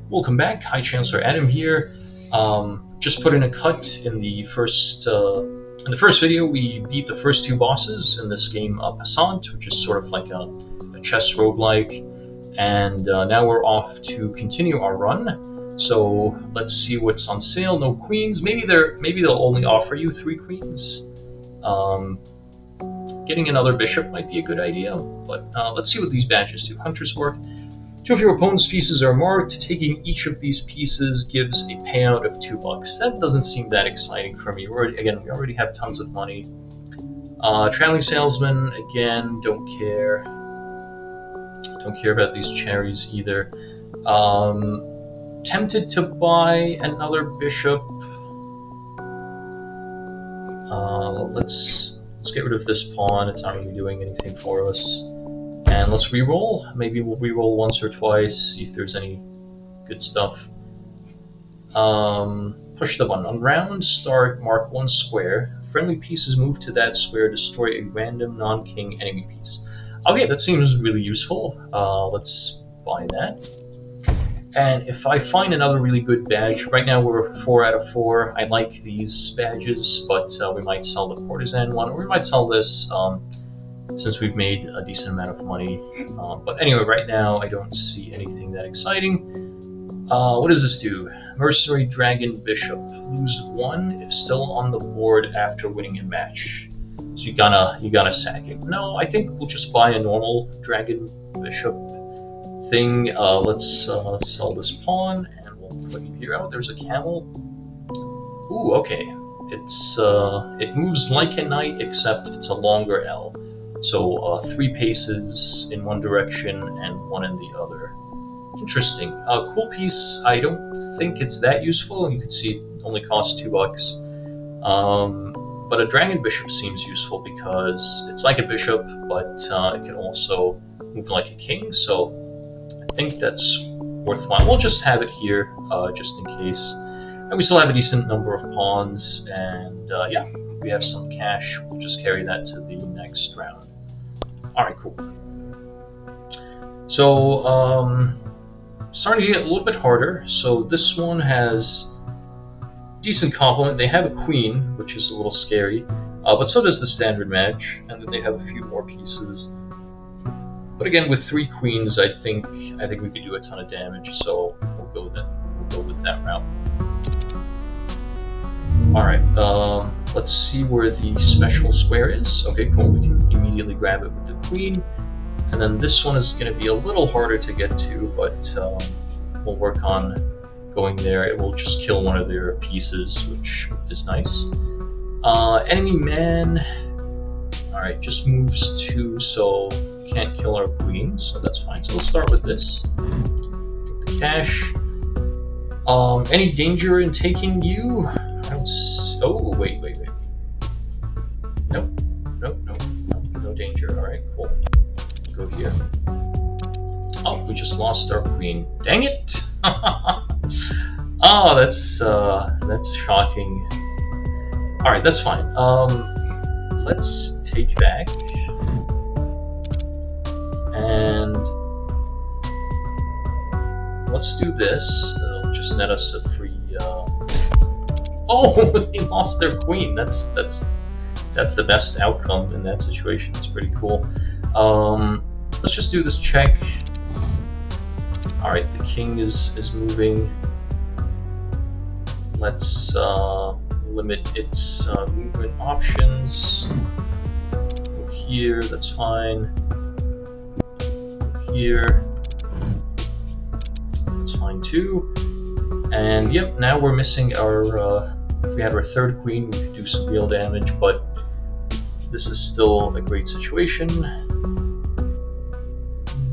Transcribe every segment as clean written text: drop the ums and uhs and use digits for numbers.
Welcome back, High Chancellor Adam here. Just put in a cut in the first video. We beat the first two bosses in this game, Passant, which is sort of like a chess roguelike, and now we're off to continue our run. So let's see what's on sale. No queens. Maybe they'll only offer you 3 queens. Getting another bishop might be a good idea, but let's see what these badges do. Hunter's Work. 2 of your opponent's pieces are marked. Taking each of these pieces gives a payout of $2. That doesn't seem that exciting for me. We already have tons of money. Traveling Salesman, again, don't care. Don't care about these cherries either. Tempted to buy another bishop. Let's get rid of this pawn. It's not really doing anything for us. And let's reroll. Maybe we'll reroll once or twice, see if there's any good stuff. Push the button. On round start, mark 1 square. Friendly pieces move to that square, destroy a random non-king enemy piece. Okay, that seems really useful. Let's buy that. And if I find another really good badge, right now we're 4 out of 4. I like these badges, but we might sell the Courtesan one, or we might sell this. Since we've made a decent amount of money. But anyway, right now I don't see anything that exciting. What does this do? Mercenary Dragon Bishop. Lose 1 if still on the board after winning a match. So you gotta sack it. No, I think we'll just buy a normal Dragon Bishop thing. Let's sell this pawn, and we'll put you here. Oh, there's a camel. Ooh, okay. It moves like a knight, except it's a longer L. So 3 paces in one direction and 1 in the other. Interesting. Cool piece. I don't think it's that useful. You can see it only costs $2. But a Dragon Bishop seems useful because it's like a bishop, but it can also move like a king. So I think that's worthwhile. We'll just have it here, just in case. And we still have a decent number of pawns, and yeah. We have some cash. We'll just carry that to the next round. Alright, cool. So, starting to get a little bit harder. So this one has decent complement. They have a queen, which is a little scary. But so does the standard match. And then they have a few more pieces. But again, with 3 queens, I think we could do a ton of damage. So we'll go with that route. Alright, let's see where the special square is. Okay, cool, we can immediately grab it with the queen. And then this one is going to be a little harder to get to, but we'll work on going there. It will just kill one of their pieces, which is nice. Enemy man, alright, just moves 2, so can't kill our queen, so that's fine. So let's start with this. Get the cash. Any danger in taking you? Oh, wait. Nope. No danger. Alright, cool. Go here. Oh, we just lost our queen. Dang it! Oh, that's shocking. Alright, that's fine. Let's take back. And let's do this. It'll just net us a free Oh, they lost their queen. That's the best outcome in that situation. It's pretty cool. Let's just do this check. Alright, the king is moving. Let's limit its movement options. Go here, that's fine. Go here. That's fine too. And yep, now we're missing our, if we had our 3rd queen, we could do some real damage, but this is still a great situation.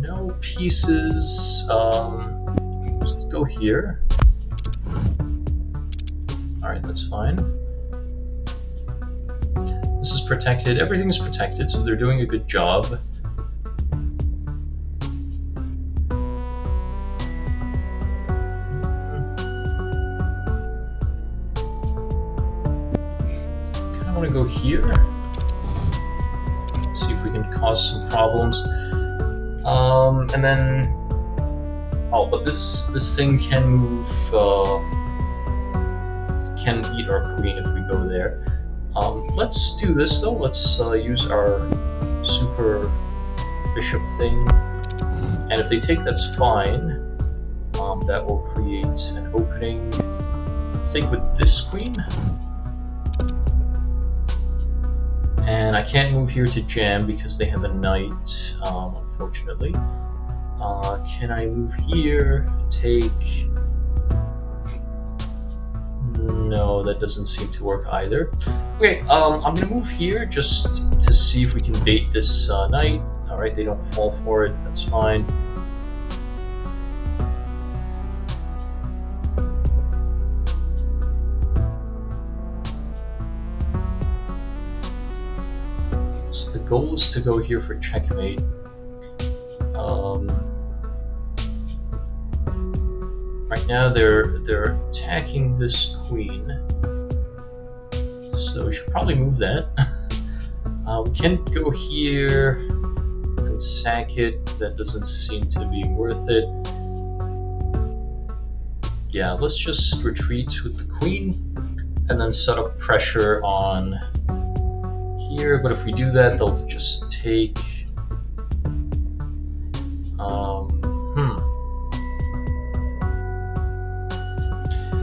No pieces, let's go here. Alright, that's fine. This is protected, everything is protected, so they're doing a good job. I want to go here, see if we can cause some problems, and then Oh, but this thing can move. Can eat our queen if we go there. Let's do this though. Let's use our super bishop thing, and if they take, that's fine. That will create an opening. Let's take with this queen. And I can't move here to jam because they have a knight, unfortunately. Can I move here? Take... No, that doesn't seem to work either. Okay, I'm gonna move here just to see if we can bait this knight. Alright, they don't fall for it, that's fine. So the goal is to go here for checkmate. Right now they're attacking this queen, so we should probably move that. We can go here and sack it. That doesn't seem to be worth it. Yeah, let's just retreat with the queen and then set up pressure on here. But if we do that, they'll just take.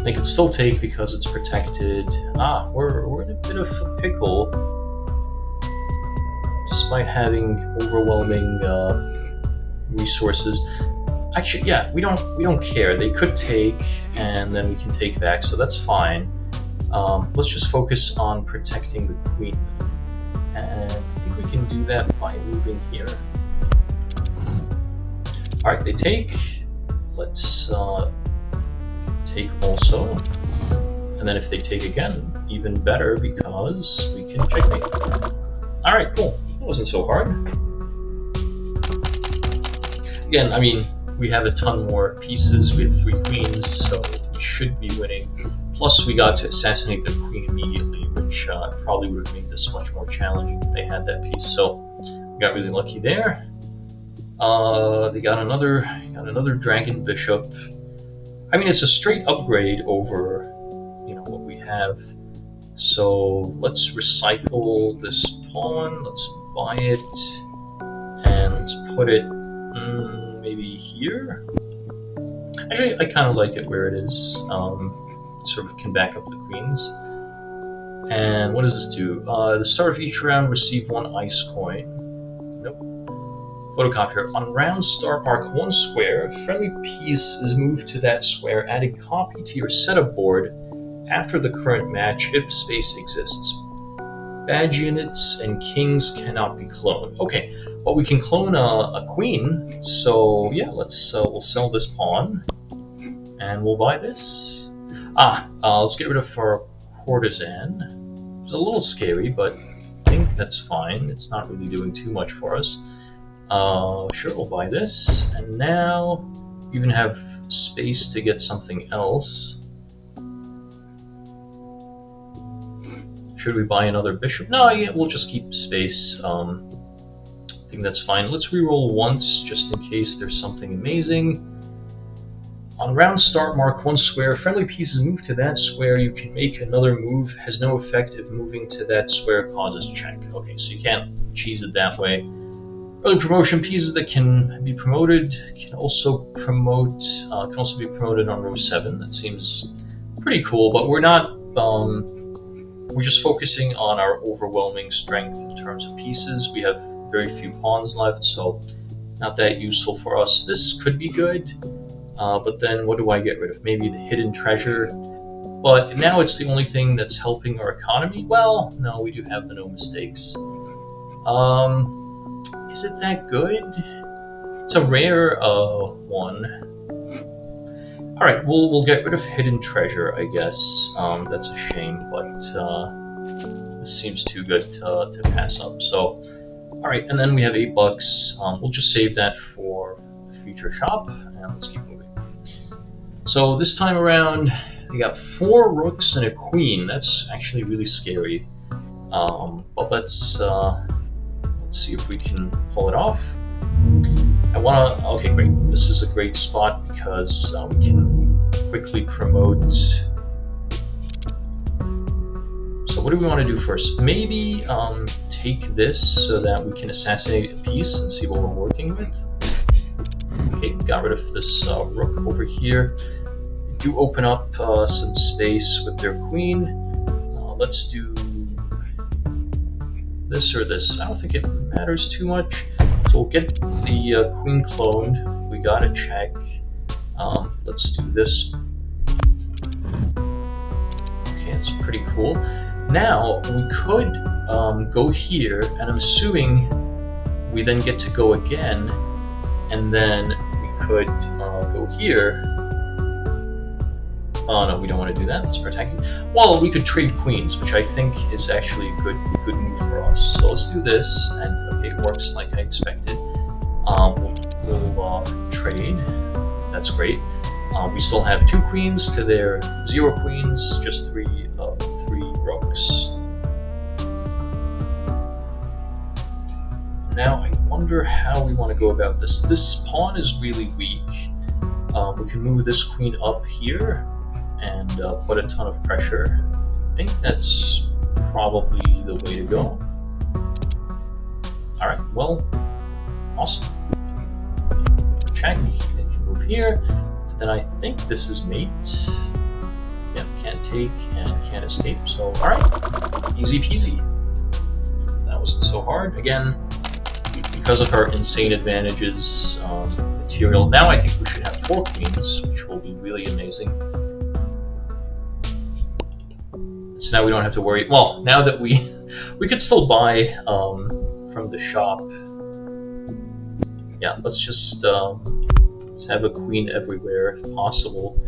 They could still take because it's protected. We're in a bit of a pickle, despite having overwhelming resources. Actually, yeah, we don't care. They could take, and then we can take back, so that's fine. Let's just focus on protecting the queen, and I think we can do that by moving here. All right, they take. Let's. Take also, and then if they take again, even better because we can checkmate. All right, cool. That wasn't so hard. Again, I mean, we have a ton more pieces. We have 3 queens, so we should be winning. Plus, we got to assassinate the queen immediately, which probably would have made this much more challenging if they had that piece. So we got really lucky there. They got another dragon bishop. I mean, it's a straight upgrade over, what we have. So let's recycle this pawn. Let's buy it, and let's put it maybe here. Actually, I kind of like it where it is. Sort of can back up the queens. And what does this do? The start of each round, receive 1 ice coin. Nope. Photocopier. On round start, mark 1 square. A friendly piece is moved to that square. Add a copy to your setup board after the current match if space exists. Badge units and kings cannot be cloned. Okay, well, we can clone a queen. So yeah, we'll sell this pawn and we'll buy this. Let's get rid of our courtesan. It's a little scary, but I think that's fine. It's not really doing too much for us. Sure, we'll buy this, and now we even have space to get something else. Should we buy another bishop? No, yeah, we'll just keep space. I think that's fine. Let's reroll once, just in case there's something amazing. On round start, mark 1 square. Friendly pieces move to that square. You can make another move. Has no effect if moving to that square causes check. Okay, so you can't cheese it that way. Early promotion pieces that can be promoted can also be promoted on row 7. That seems pretty cool, but we're not. We're just focusing on our overwhelming strength in terms of pieces. We have very few pawns left, so not that useful for us. This could be good, but then what do I get rid of? Maybe the hidden treasure. But now it's the only thing that's helping our economy. Well, no, we do have the no mistakes. Is it that good? It's a rare one. All right, we'll get rid of hidden treasure, I guess. That's a shame, but this seems too good to pass up. So, all right, and then we have $8. We'll just save that for the future shop, and let's keep moving. So this time around, we got 4 rooks and a queen. That's actually really scary. But let's see if we can pull it off. Okay, great. This is a great spot because we can quickly promote. So what do we want to do first? Maybe take this so that we can assassinate a piece and see what we're working with. Okay, got rid of this rook over here. Do open up some space with their queen. Let's do this or this. I don't think it matters too much. So we'll get the queen cloned. We got a check. Let's do this. Okay, it's pretty cool. Now we could go here, and I'm assuming we then get to go again, and then we could go here. Oh no, we don't want to do that. Let's protect it. Well, we could trade queens, which I think is actually a good move for us. So let's do this, and okay, it works like I expected. We'll trade. That's great. We still have 2 queens to their 0 queens, just 3 rooks. Now I wonder how we want to go about this. This pawn is really weak. We can move this queen up here and put a ton of pressure. I think that's probably the way to go. Alright, well, awesome. Check, they can move here. And then I think this is mate. Yep, can't take and can't escape, so alright. Easy peasy. That wasn't so hard. Again, because of our insane advantages, material. Now I think we should have 4 queens, which will be really amazing. So now we don't have to worry. Well, now that we could still buy from the shop. Yeah, let's just let's have a queen everywhere if possible.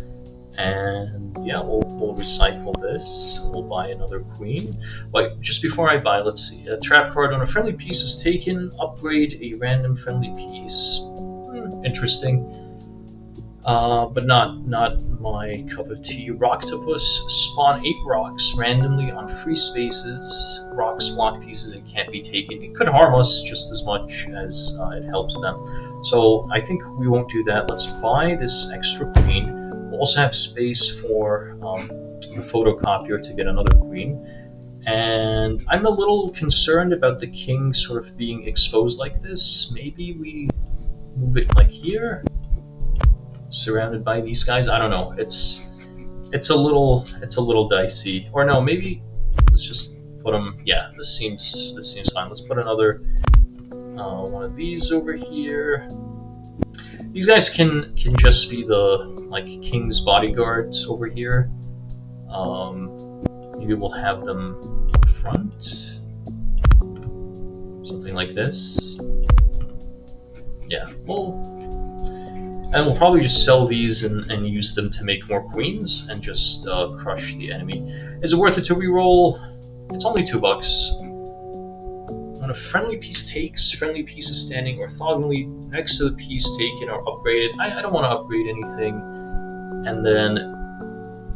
And yeah, we'll recycle this. We'll buy another queen. But just before I buy, let's see. A trap card on a friendly piece is taken. Upgrade a random friendly piece. Interesting. But not my cup of tea. Rocktopus, spawn 8 rocks randomly on free spaces. Rocks block pieces and can't be taken. It could harm us just as much as it helps them. So I think we won't do that. Let's buy this extra queen. We'll also have space for the photocopier to get another queen. And I'm a little concerned about the king sort of being exposed like this. Maybe we move it like here, surrounded by these guys. I don't know. It's a little dicey. Or no, maybe let's just put them. Yeah, this seems fine. Let's put another one of these over here. These guys can just be the king's bodyguards over here. Maybe we'll have them up front, something like this. Yeah, and we'll probably just sell these and use them to make more queens and just crush the enemy. Is it worth it to reroll? It's only $2. When a friendly piece takes, friendly piece is standing orthogonally next to the piece taken or upgraded. I don't want to upgrade anything. And then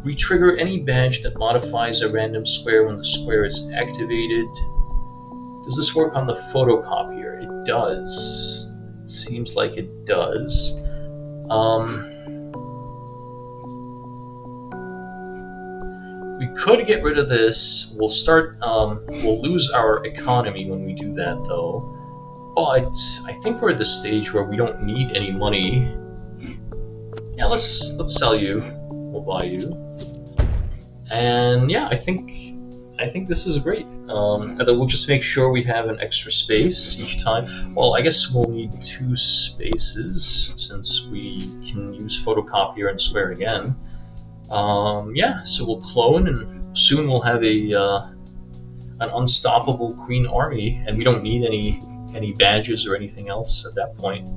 re-trigger any badge that modifies a random square when the square is activated. Does this work on the photocopier? It does. Seems like it does. We could get rid of this. We'll lose our economy when we do that, though. But I think we're at the stage where we don't need any money. Yeah, let's sell you. We'll buy you. And yeah, I think this is great. And then we'll just make sure we have an extra space each time. Well, I guess we'll need 2 spaces since we can use photocopier and square again. Yeah, so we'll clone, and soon we'll have an unstoppable queen army, and we don't need any badges or anything else at that point.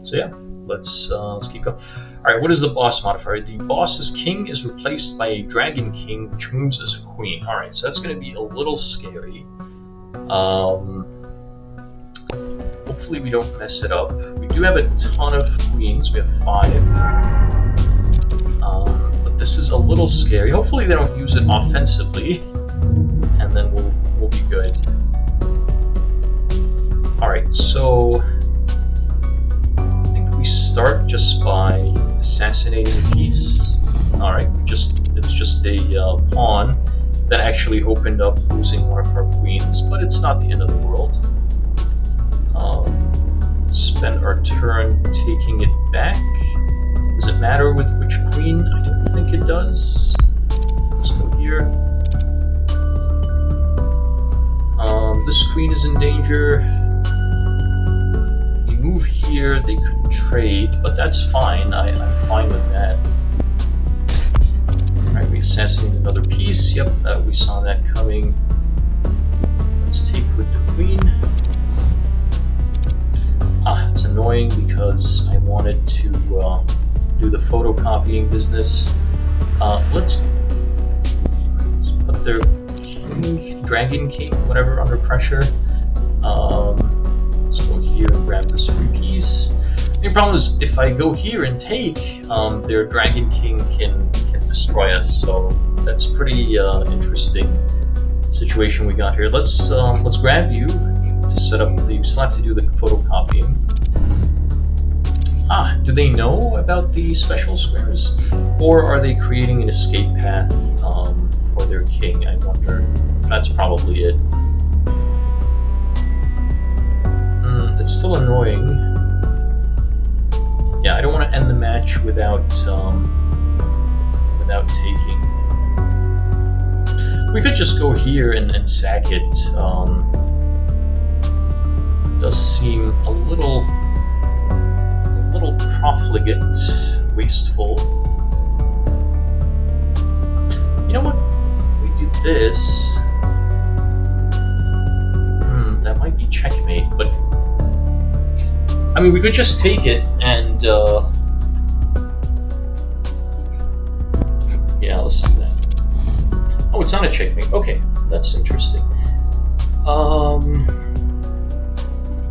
So yeah, let's keep going. All right, what is the boss modifier? The boss's king is replaced by a dragon king, which moves as a queen. All right, so that's going to be a little scary. Hopefully we don't mess it up. We do have a ton of queens. We have 5. This is a little scary. Hopefully they don't use it offensively, and then we'll be good. All right, so start just by assassinating a piece. Alright, it's just a pawn that actually opened up losing one of our queens, but it's not the end of the world. Spend our turn taking it back. Does it matter with which queen? I don't think it does. Let's go here. This queen is in danger. If we move here, they could trade, but that's fine. I'm fine with that. Alright, we assassinate another piece. Yep, we saw that coming. Let's take with the queen. It's annoying because I wanted to do the photocopying business. Let's put their king, dragon king, whatever, under pressure. Let's go here and grab this free piece. The problem is, if I go here and take, their dragon king can destroy us. So that's pretty interesting situation we got here. Let's grab you to set up the. You still have to do the photocopying. Do they know about the special squares? Or are they creating an escape path for their king? I wonder. That's probably it. It's still annoying. Yeah, I don't want to end the match without taking. We could just go here and sack it. It does seem a little profligate, wasteful. You know what? We do this. That might be checkmate, but I mean, we could just take it and yeah, let's do that. Oh, it's not a checkmate. Okay, that's interesting.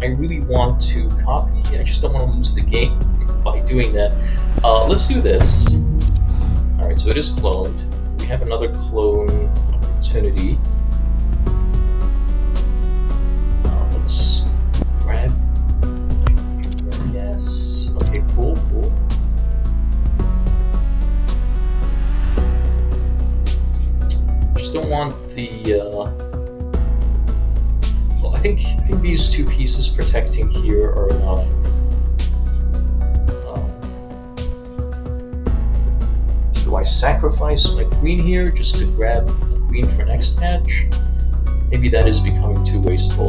I really want to copy. I just don't want to lose the game by doing that. Let's do this. Alright, so it is cloned. We have another clone opportunity. Let's grab. Yes. Okay, cool. Just don't want the. I think these two pieces protecting here are enough. Do I sacrifice my queen here just to grab a queen for next match? Maybe that is becoming too wasteful,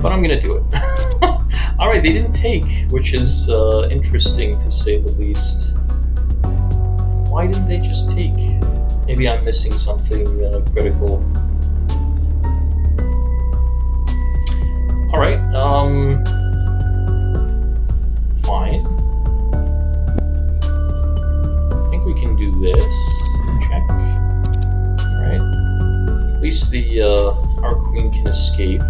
but I'm gonna do it. Alright, they didn't take, which is interesting to say the least. Why didn't they just take? Maybe I'm missing something critical. Alright, fine. I think we can do this. Check. Alright. At least our queen can escape.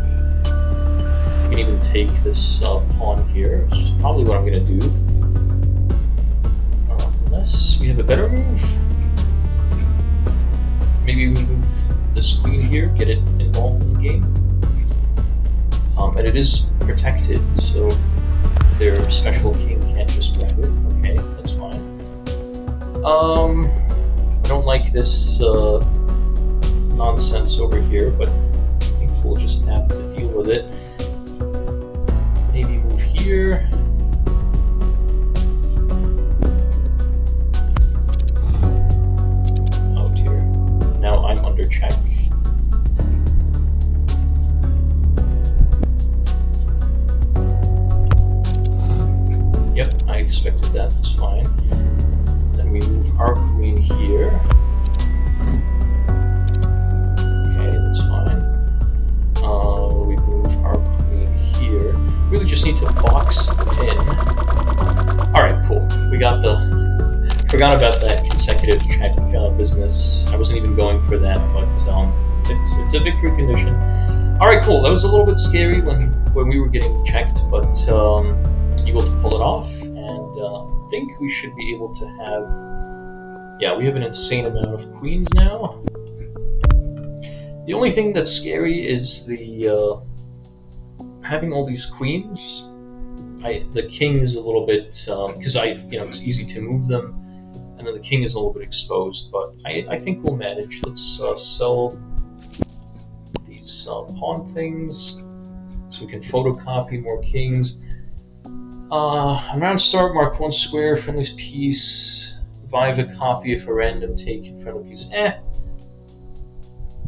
We can even take this pawn here, which is probably what I'm going to do. Unless we have a better move. Maybe we move this queen here, get it involved in the game. And it is protected, so their special king can't just grab it. Okay, that's fine. I don't like this nonsense over here, but I think we'll just have to deal with it. Maybe move here. Oh dear. Now I'm under check. Yep, I expected that, that's fine. Then we move our queen here. Okay, that's fine. We move our queen here. Really just need to box them in. Alright, cool. We got the... Forgot about that consecutive check business. I wasn't even going for that, but it's a victory condition. Alright, cool. That was a little bit scary when we were getting checked, but able to pull it off, and I think we should be able to have... Yeah, we have an insane amount of queens now. The only thing that's scary is the having all these queens. the king is a little bit because it's easy to move them, and then the king is a little bit exposed. But I think we'll manage. Let's sell these pawn things so we can photocopy more kings. Round start, mark 1 square, friendly's piece, revive a copy if a random taken friendly piece.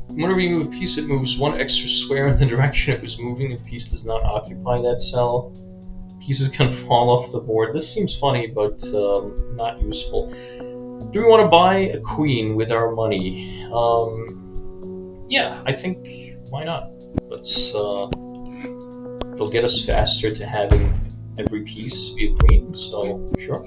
Whenever you move a piece, it moves 1 extra square in the direction it was moving. If piece does not occupy that cell, pieces can fall off the board. This seems funny, but not useful. Do we want to buy a queen with our money? Yeah, I think, why not? Let's, it'll get us faster to having every piece be a queen, so sure.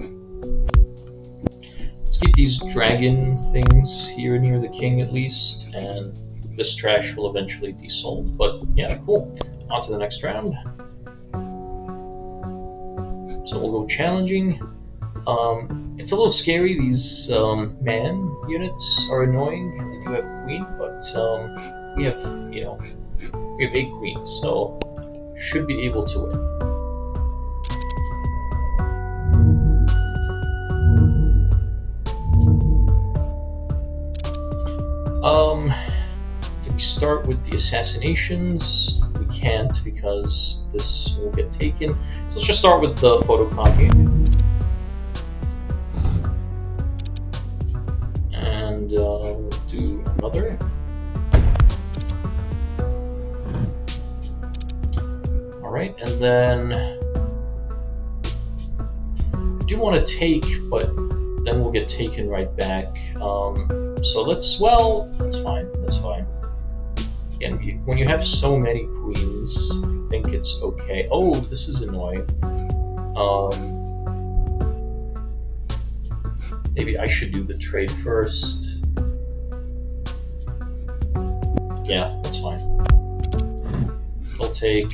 Let's keep these dragon things here near the king at least, and this trash will eventually be sold, but yeah, cool. On to the next round. So we'll go challenging. It's a little scary, these man units are annoying. They do have a queen, but we have a queen, so should be able to win. Did we start with the assassinations? We can't because this will get taken. So let's just start with the photocopying. And we'll do another. Alright, and then I do want to take, but then we'll get taken right back. So that's fine, that's fine. Again, when you have so many queens, I think it's okay. Oh, this is annoying. Maybe I should do the trade first. Yeah, that's fine. We'll take.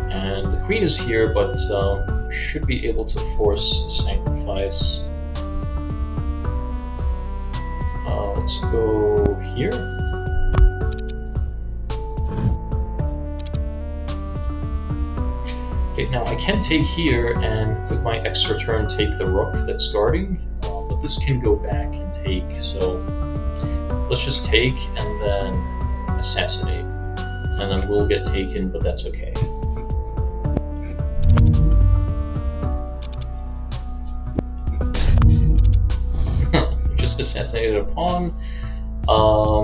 And the queen is here, but should be able to force the sacrifice. Let's go here. Okay, now I can take here and with my extra turn take the rook that's guarding, but this can go back and take, so let's just take and then assassinate. And then we'll get taken, but that's okay. Just assassinated a pawn.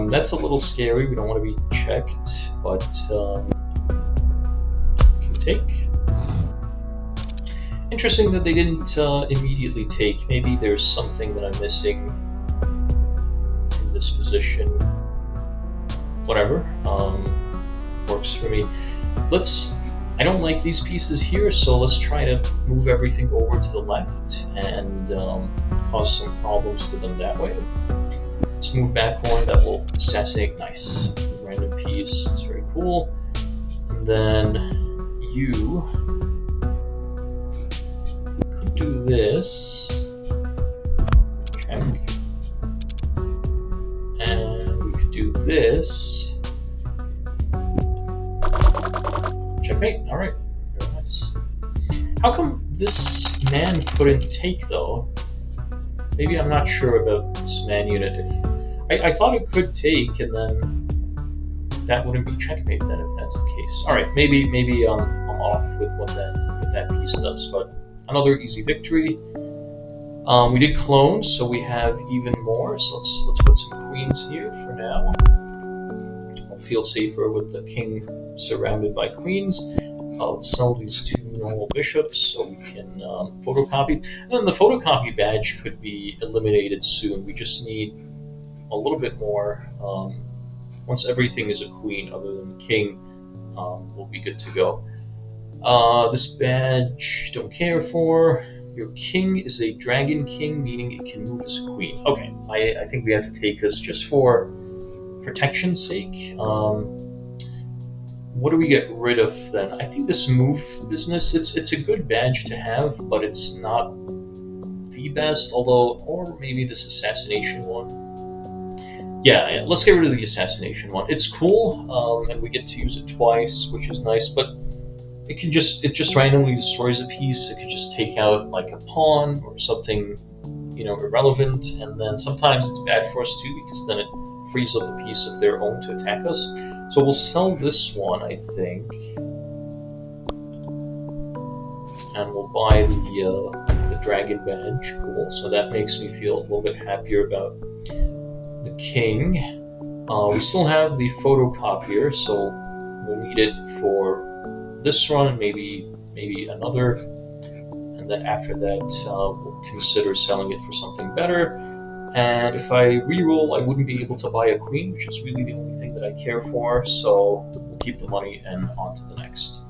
That's a little scary. We don't want to be checked, but we can take. Interesting that they didn't immediately take. Maybe there's something that I'm missing in this position. Whatever. Works for me. I don't like these pieces here, so let's try to move everything over to the left and cause some problems to them that way. Let's move back one that will assassinate. Nice. Random piece. It's very cool. And then you could do this. Check. And we could do this. Checkmate. Alright. Very nice. How come this man couldn't take, though? Maybe I'm not sure about this man unit. I thought it could take, and then that wouldn't be checkmate then if that's the case. Alright, maybe I'm off with what that piece does, but another easy victory. We did clones, so we have even more. So let's put some queens here for now. I'll feel safer with the king surrounded by queens. Let's sell these 2 normal bishops so we can photocopy. And then the photocopy badge could be eliminated soon. We just need a little bit more. Once everything is a queen other than the king, we'll be good to go. This badge, don't care for. Your king is a dragon king, meaning it can move as a queen. Okay, I think we have to take this just for protection's sake. What do we get rid of then? I think this move business, it's a good badge to have, but it's not the best, or maybe this assassination one. Yeah, let's get rid of the assassination one. It's cool, and we get to use it twice, which is nice, but it just randomly destroys a piece. It could just take out like a pawn or something, irrelevant, and then sometimes it's bad for us too because then it frees up a piece of their own to attack us. So we'll sell this one, I think, and we'll buy the dragon badge. Cool. So that makes me feel a little bit happier about the king. We still have the photocopier, so we'll need it for this run and maybe another, and then after that we'll consider selling it for something better. And if I reroll, I wouldn't be able to buy a queen, which is really the only thing that I care for, so we'll keep the money and on to the next.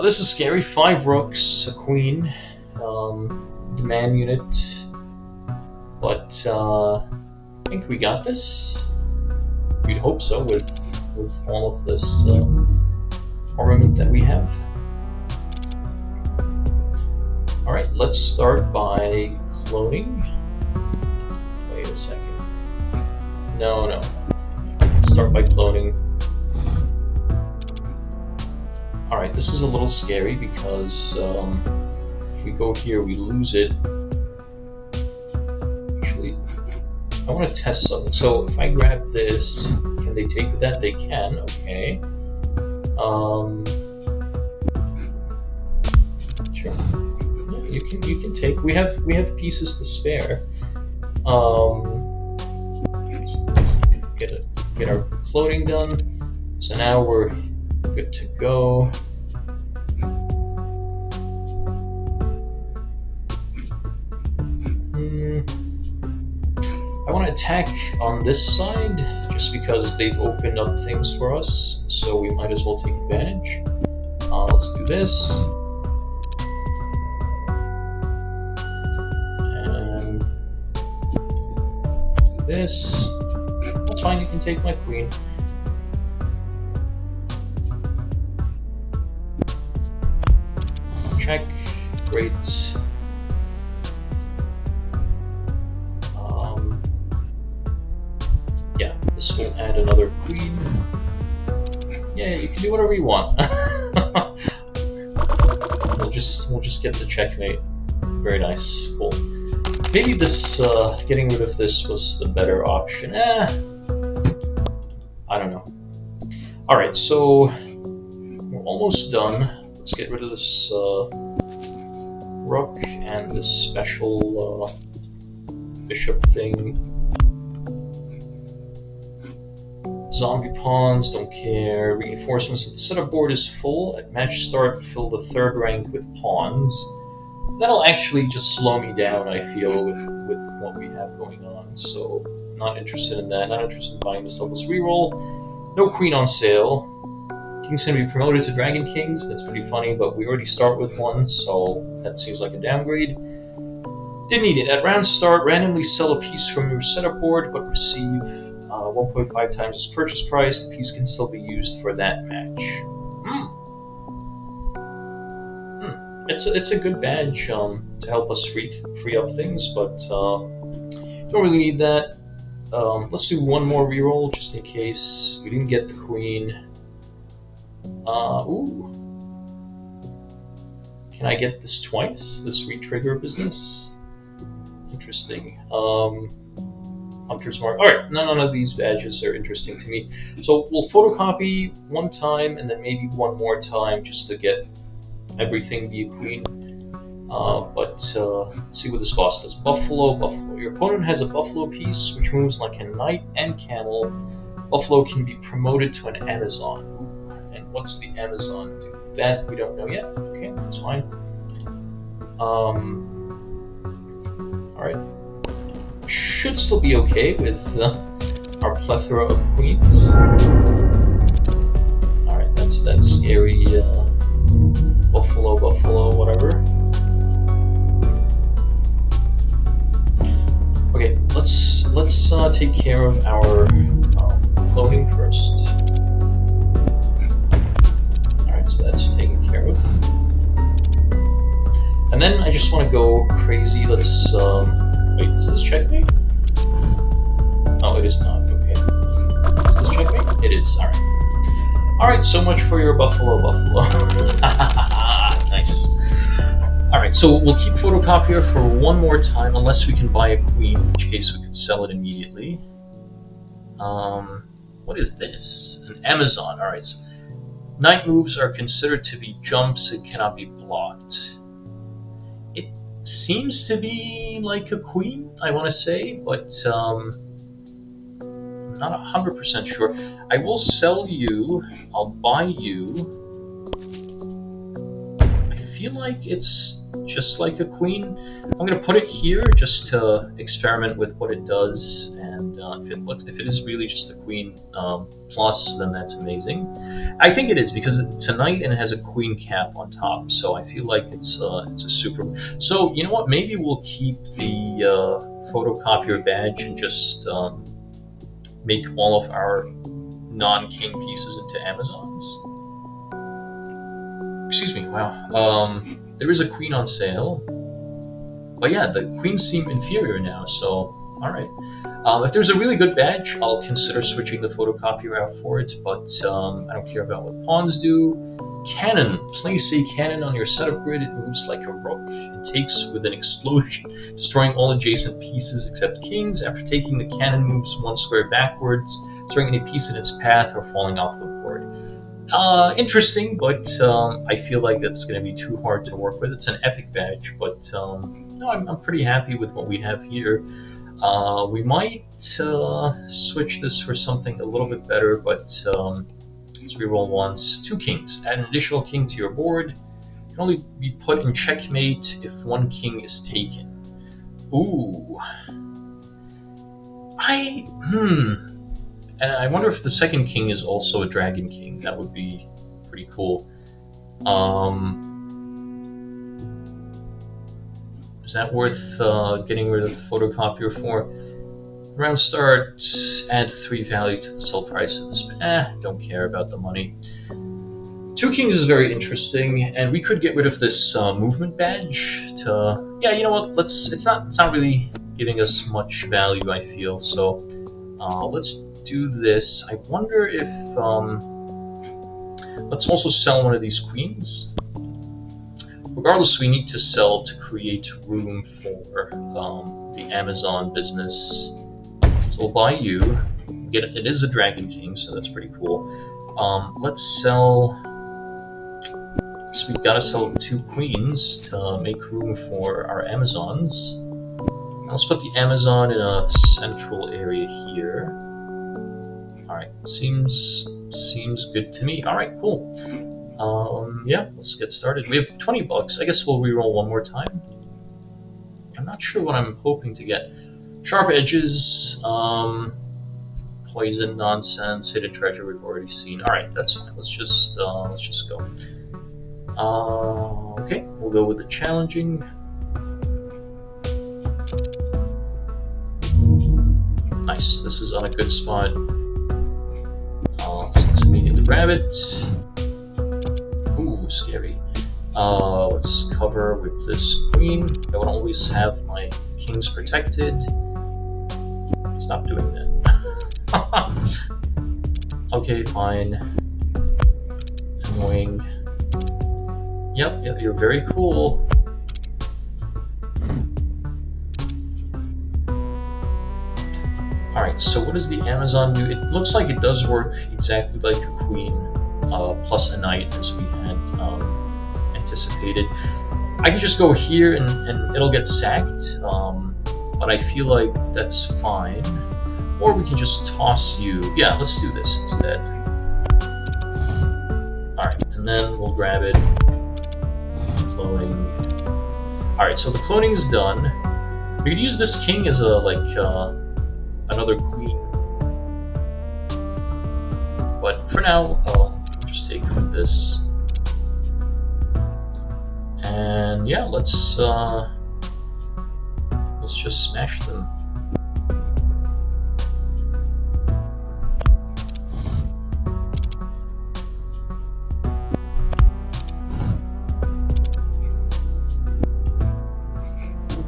This is scary. 5 rooks, a queen, demand unit, but I think we got this. We'd hope so with all of this armament that we have. Alright, let's start by cloning. Wait a second. No. Let's start by cloning. Alright, this is a little scary because if we go here, we lose it. Actually, I want to test something. So if I grab this, can they take with that? They can, okay. Sure. Yeah, you can take. We have pieces to spare. Let's get our clothing done. So now we're good to go. I want to attack on this side just because they've opened up things for us, so we might as well take advantage. Let's do this. And do this. That's fine, you can take my queen. Check. Great. Yeah, this will add another queen. Yeah, you can do whatever you want. We'll just get the checkmate. Very nice. Cool. Maybe this getting rid of this was the better option. I don't know. Alright, so we're almost done. Let's get rid of this rook and this special bishop thing. Zombie pawns, don't care. Reinforcements. If the setup board is full, at match start, fill the 3rd rank with pawns. That'll actually just slow me down, I feel, with what we have going on. So, not interested in that. Not interested in buying this stuff. Let's reroll. No queen on sale. King's gonna be promoted to Dragon Kings. That's pretty funny, but we already start with one, so that seems like a downgrade. Didn't need it. At round start, randomly sell a piece from your setup board, but receive 1.5 times its purchase price. The piece can still be used for that match. It's a good badge to help us free up things, but don't really need that. Let's do one more reroll just in case we didn't get the queen. Ooh. Can I get this twice? This retrigger business? Interesting. Hunter's Mark. Alright, none of these badges are interesting to me. So we'll photocopy one time and then maybe one more time just to get everything be a queen. Let's see what this boss does. Buffalo. Your opponent has a buffalo piece which moves like a knight and camel. Buffalo can be promoted to an Amazon. And what's the Amazon do? That we don't know yet. Okay, that's fine. Alright. Should still be okay with our plethora of queens. Alright, that's that scary buffalo, whatever. Okay, let's take care of our loading first. Alright, so that's taken care of. And then I just want to go crazy. Let's wait, is this checkmate? Oh, it is not. Okay. Is this checkmate? It is. All right. All right. So much for your buffalo. Nice. All right. So we'll keep photocopier for one more time, unless we can buy a queen, in which case we could sell it immediately. What is this? An Amazon. All right. So knight moves are considered to be jumps. It cannot be blocked. It seems to be like a queen, I want to say, but I'm not 100% sure. I will sell you. I'll buy you. I feel like it's just like a queen. I'm going to put it here just to experiment with what it does, and if it is really just a queen plus, then that's amazing. I think it is, because it's a knight and it has a queen cap on top, so I feel like it's a super. So you know what? Maybe we'll keep the photocopier badge and just make all of our non-king pieces into Amazons. Excuse me. Wow. There is a queen on sale, but yeah, the queens seem inferior now. So all right. If there's a really good badge, I'll consider switching the photocopier out for it, but I don't care about what pawns do. Cannon. Place a cannon on your setup grid. It moves like a rook. It takes with an explosion, destroying all adjacent pieces except kings. After taking, the cannon moves one square backwards, destroying any piece in its path or falling off the board. Interesting, but I feel like that's going to be too hard to work with. It's an epic badge, but no, I'm pretty happy with what we have here. We might switch this for something a little bit better, but let's reroll once. 2 kings. Add an additional king to your board. It can only be put in checkmate if 1 king is taken. Ooh. And I wonder if the second king is also a dragon king. That would be pretty cool. Is that worth getting rid of the photocopier for? Round start, add 3 value to the sell price of this. Don't care about the money. 2 kings is very interesting, and we could get rid of this movement badge to. Yeah, you know what? It's not really giving us much value, I feel. So let's do this. I wonder if let's also sell one of these queens. Regardless, we need to sell to create room for the Amazon business. So we'll buy you. It is a dragon king, so that's pretty cool. Let's sell. So we've got to sell 2 queens to make room for our Amazons. Now let's put the Amazon in a central area here. Alright, seems good to me. Alright, cool. Yeah, let's get started. We have $20. I guess we'll reroll one more time. I'm not sure what I'm hoping to get. Sharp edges, poison, nonsense, hidden treasure we've already seen. Alright, that's fine. Let's just go. Okay, we'll go with the challenging. Nice, this is on a good spot. So let's immediately grab it. Ooh, scary. Let's cover with this queen. I would always have my kings protected. Stop doing that. Okay, fine. Annoying. Yep, you're very cool. Alright, so what does the Amazon do? It looks like it does work exactly like a queen, plus a knight, as we had anticipated. I could just go here and it'll get sacked, but I feel like that's fine. Or we can just toss you. Yeah, let's do this instead. Alright, and then we'll grab it. Cloning. Alright, so the cloning is done. We could use this king as a, another queen. But for now, we'll just take this. And yeah, let's just smash them.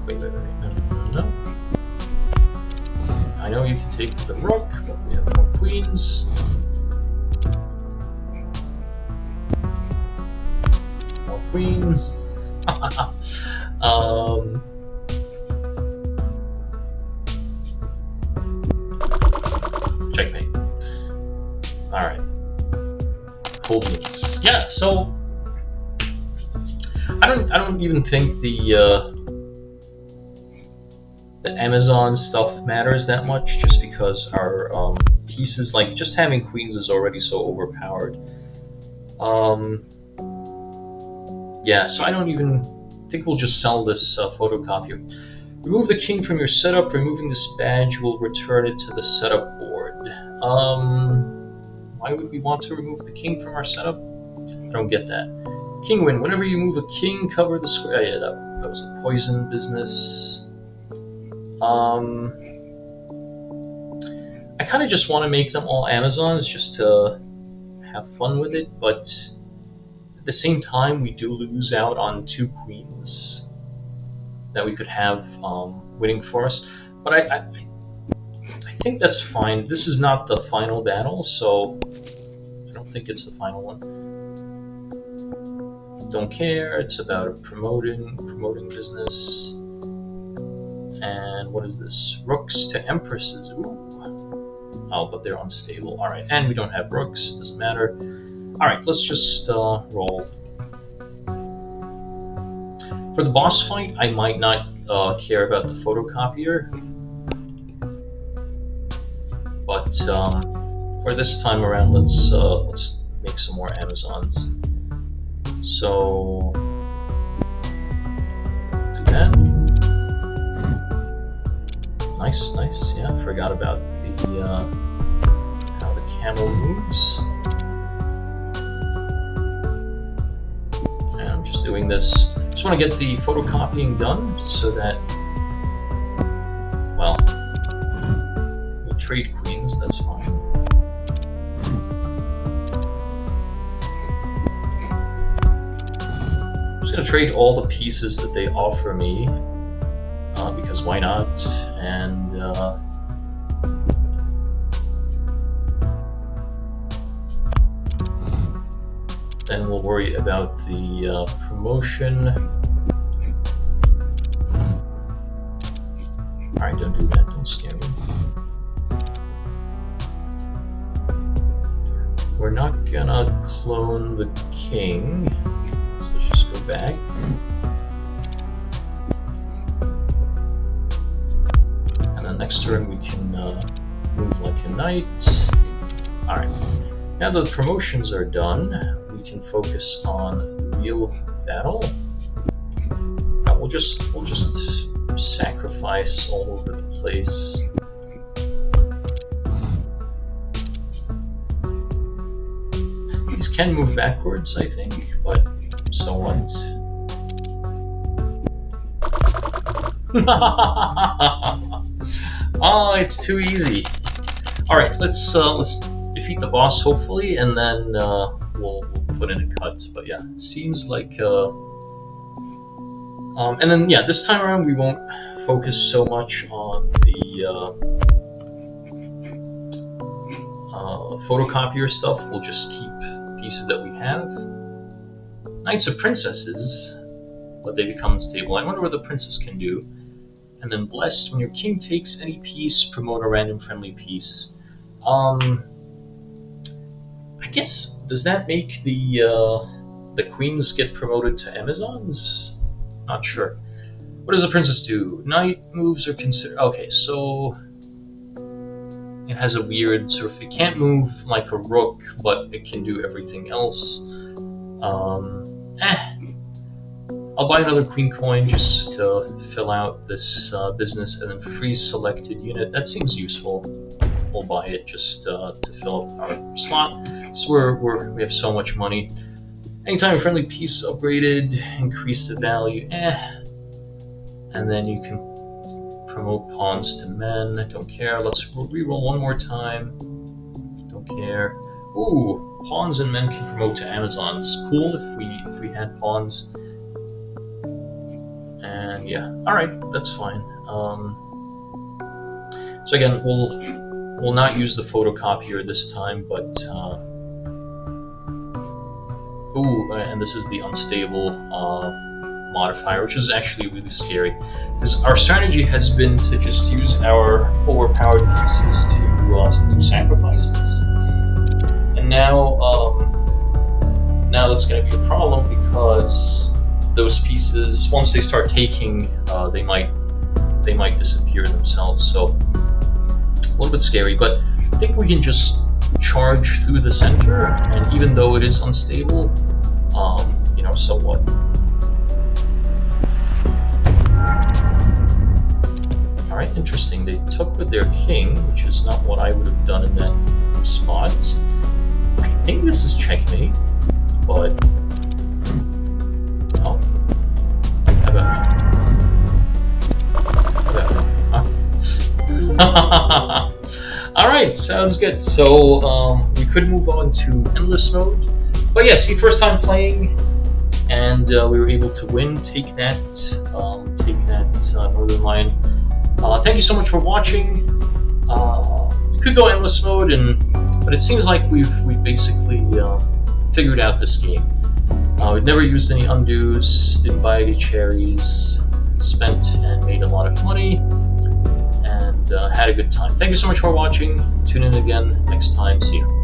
Wait, no. I know you can take the rook, but we have more queens. More queens. Checkmate. Alright. Cool beans. Yeah, so I don't even think the Amazon stuff matters that much, just because our pieces, like just having queens is already so overpowered. Yeah, so I don't even think we'll just sell this photocopier. Remove the king from your setup. Removing this badge will return it to the setup board. Why would we want to remove the king from our setup? I don't get that. King win. Whenever you move a king, cover the square. Yeah, that was the poison business. I kind of just want to make them all Amazons just to have fun with it, but at the same time, we do lose out on 2 queens that we could have winning for us. But I think that's fine. This is not the final battle, so I don't think it's the final one. Don't care. It's about a promoting business. And what is this? Rooks to empresses. Ooh. Oh, but they're unstable. All right, and we don't have rooks. Doesn't matter. All right, let's just roll. For the boss fight, I might not care about the photocopier, but for this time around, let's make some more Amazons. So do that. Nice, nice. Yeah, forgot about the how the camel moves. And I'm just doing this. Just want to get the photocopying done so that, well, we'll trade queens. That's fine. I'm just gonna trade all the pieces that they offer me. Because why not? And then we'll worry about the promotion. Alright, don't do that, don't scare me. We're not gonna clone the king, so let's just go back. Next turn we can move like a knight. Alright, now that the promotions are done, we can focus on the real battle. We'll just sacrifice all over the place. These can move backwards, I think, but so what? Oh, it's too easy. All right, let's defeat the boss hopefully, and then we'll put in a cut. But yeah, it seems like and then yeah, this time around we won't focus so much on the photocopier stuff. We'll just keep pieces that we have. Knights of princesses, but they become unstable. I wonder what the princess can do. And then blessed, when your king takes any piece, promote a random friendly piece. I guess, does that make the queens get promoted to Amazons? Not sure. What does the princess do? Knight moves are considered. Okay, so it has a weird sort of. It can't move like a rook, but it can do everything else. I'll buy another queen coin just to fill out this business, and then freeze selected unit. That seems useful. We'll buy it just to fill up our slot. So we have so much money. Anytime a friendly piece is upgraded, increase the value. And then you can promote pawns to men. Don't care. Let's reroll one more time. Don't care. Ooh, pawns and men can promote to Amazons. Cool if we had pawns. And yeah, all right, that's fine. So again, we'll We'll not use the photocopier this time, but and this is the unstable modifier, which is actually really scary, because our strategy has been to just use our overpowered pieces to do sacrifices, and now that's going to be a problem, because those pieces, once they start taking, they might disappear themselves. So a little bit scary, but I think we can just charge through the center, and even though it is unstable, so what? Alright, interesting. They took with their king, which is not what I would have done in that spot. I think this is checkmate, but... oh. How about me? Alright, sounds good. So, we could move on to endless mode. But yeah, see, first time playing, and we were able to win. Take that, Northernlion. Thank you so much for watching. We could go endless mode, but it seems like we've basically figured out this game. We've never used any undos, didn't buy any cherries, spent and made a lot of money, and had a good time. Thank you so much for watching. Tune in again next time. See you.